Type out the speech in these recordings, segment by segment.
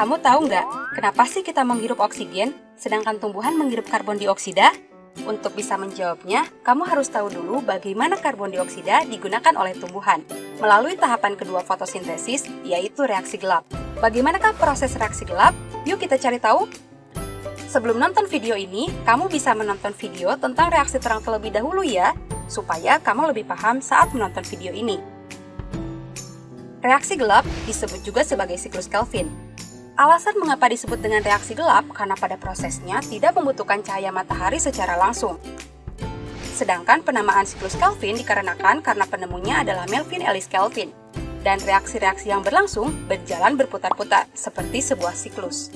Kamu tahu nggak, kenapa sih kita menghirup oksigen, sedangkan tumbuhan menghirup karbon dioksida? Untuk bisa menjawabnya, kamu harus tahu dulu bagaimana karbon dioksida digunakan oleh tumbuhan. Melalui tahapan kedua fotosintesis, yaitu reaksi gelap. Bagaimanakah proses reaksi gelap? Yuk kita cari tahu. Sebelum nonton video ini, kamu bisa menonton video tentang reaksi terang terlebih dahulu ya, supaya kamu lebih paham saat menonton video ini. Reaksi gelap disebut juga sebagai siklus Kelvin. Alasan mengapa disebut dengan reaksi gelap karena pada prosesnya tidak membutuhkan cahaya matahari secara langsung. Sedangkan penamaan siklus Kelvin dikarenakan karena penemunya adalah Melvin Ellis Kelvin. Dan reaksi-reaksi yang berlangsung berjalan berputar-putar seperti sebuah siklus.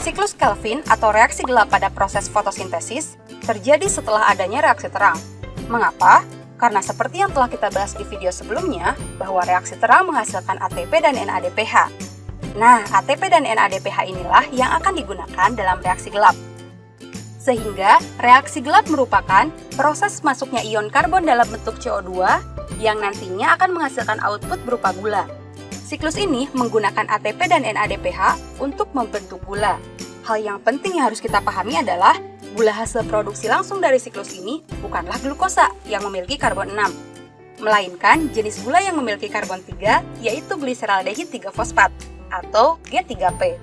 Siklus Kelvin atau reaksi gelap pada proses fotosintesis terjadi setelah adanya reaksi terang. Mengapa? Karena seperti yang telah kita bahas di video sebelumnya, bahwa reaksi terang menghasilkan ATP dan NADPH. Nah, ATP dan NADPH inilah yang akan digunakan dalam reaksi gelap. Sehingga, reaksi gelap merupakan proses masuknya ion karbon dalam bentuk CO2 yang nantinya akan menghasilkan output berupa gula. Siklus ini menggunakan ATP dan NADPH untuk membentuk gula. Hal yang penting yang harus kita pahami adalah gula hasil produksi langsung dari siklus ini bukanlah glukosa yang memiliki karbon 6, melainkan jenis gula yang memiliki karbon 3, yaitu gliseraldehid 3-fosfat atau G3P.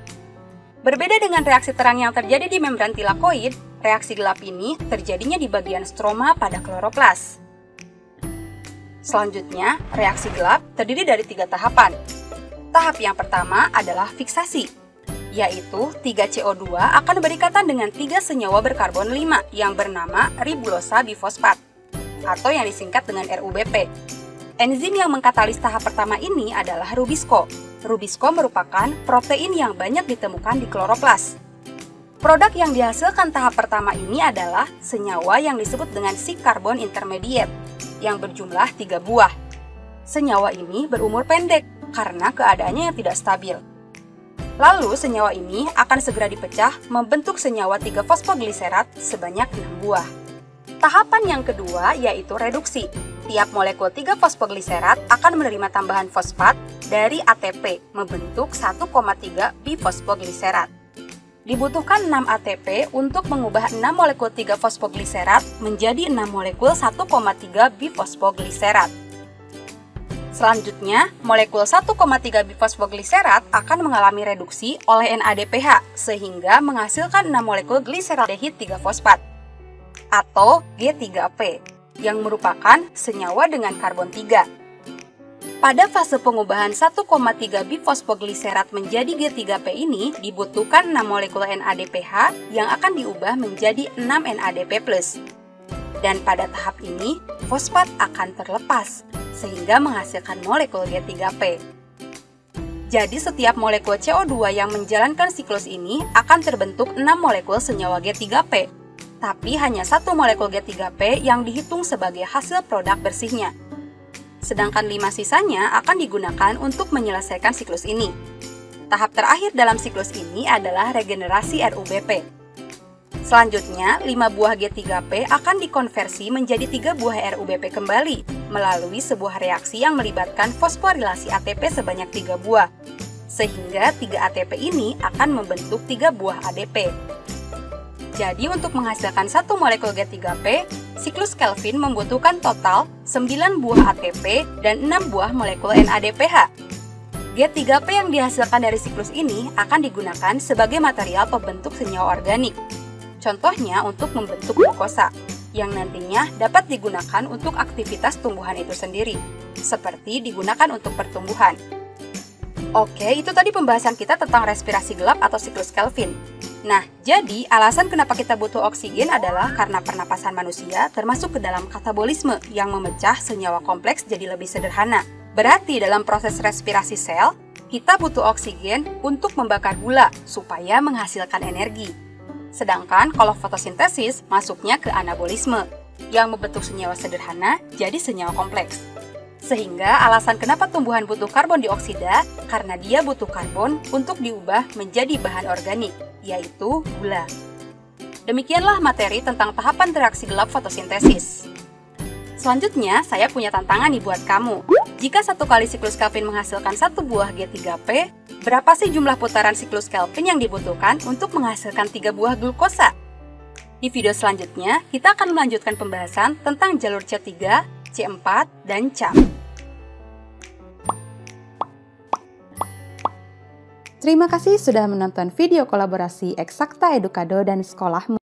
Berbeda dengan reaksi terang yang terjadi di membran tilakoid, reaksi gelap ini terjadinya di bagian stroma pada kloroplas. Selanjutnya, reaksi gelap terdiri dari 3 tahapan. Tahap yang pertama adalah fiksasi, yaitu 3CO2 akan berikatan dengan 3 senyawa berkarbon 5 yang bernama ribulosa bifosfat, atau yang disingkat dengan RUBP. Enzim yang mengkatalis tahap pertama ini adalah rubisco. Rubisco merupakan protein yang banyak ditemukan di kloroplas. Produk yang dihasilkan tahap pertama ini adalah senyawa yang disebut dengan si karbon intermediate, yang berjumlah 3 buah. Senyawa ini berumur pendek karena keadaannya yang tidak stabil. Lalu senyawa ini akan segera dipecah membentuk senyawa 3-fosfogliserat sebanyak 6 buah. Tahapan yang kedua yaitu reduksi. Tiap molekul 3-fosfogliserat akan menerima tambahan fosfat dari ATP membentuk 1,3 bifosfogliserat. Dibutuhkan 6 ATP untuk mengubah 6 molekul 3-fosfogliserat menjadi 6 molekul 1,3 bifosfogliserat. Selanjutnya, molekul 1,3 bifosfogliserat akan mengalami reduksi oleh NADPH sehingga menghasilkan 6 molekul gliseraldehid 3-fosfat atau G3P yang merupakan senyawa dengan karbon 3. Pada fase pengubahan 1,3 bifosfogliserat menjadi G3P ini dibutuhkan 6 molekul NADPH yang akan diubah menjadi 6 NADP+. Dan pada tahap ini, fosfat akan terlepas sehingga menghasilkan molekul G3P. Jadi setiap molekul CO2 yang menjalankan siklus ini akan terbentuk 6 molekul senyawa G3P, tapi hanya 1 molekul G3P yang dihitung sebagai hasil produk bersihnya. Sedangkan 5 sisanya akan digunakan untuk menyelesaikan siklus ini. Tahap terakhir dalam siklus ini adalah regenerasi RUBP. Selanjutnya, 5 buah G3P akan dikonversi menjadi 3 buah RUBP kembali melalui sebuah reaksi yang melibatkan fosforilasi ATP sebanyak 3 buah. Sehingga 3 ATP ini akan membentuk 3 buah ADP. Jadi untuk menghasilkan 1 molekul G3P, siklus Kelvin membutuhkan total 9 buah ATP dan 6 buah molekul NADPH. G3P yang dihasilkan dari siklus ini akan digunakan sebagai material pembentuk senyawa organik. Contohnya untuk membentuk glukosa, yang nantinya dapat digunakan untuk aktivitas tumbuhan itu sendiri, seperti digunakan untuk pertumbuhan. Oke, itu tadi pembahasan kita tentang respirasi gelap atau siklus Kelvin. Nah, jadi alasan kenapa kita butuh oksigen adalah karena pernapasan manusia termasuk ke dalam katabolisme yang memecah senyawa kompleks jadi lebih sederhana. Berarti dalam proses respirasi sel, kita butuh oksigen untuk membakar gula supaya menghasilkan energi. Sedangkan kalau fotosintesis masuknya ke anabolisme, yang membentuk senyawa sederhana jadi senyawa kompleks. Sehingga alasan kenapa tumbuhan butuh karbon dioksida, karena dia butuh karbon untuk diubah menjadi bahan organik, yaitu gula. Demikianlah materi tentang tahapan reaksi gelap fotosintesis. Selanjutnya, saya punya tantangan nih buat kamu. Jika satu kali siklus Kelvin menghasilkan satu buah G3P, berapa sih jumlah putaran siklus Kelvin yang dibutuhkan untuk menghasilkan 3 buah glukosa? Di video selanjutnya, kita akan melanjutkan pembahasan tentang jalur C3, C4, dan CAM. Terima kasih sudah menonton video kolaborasi Eksakta Edukado dan Sekolahmu.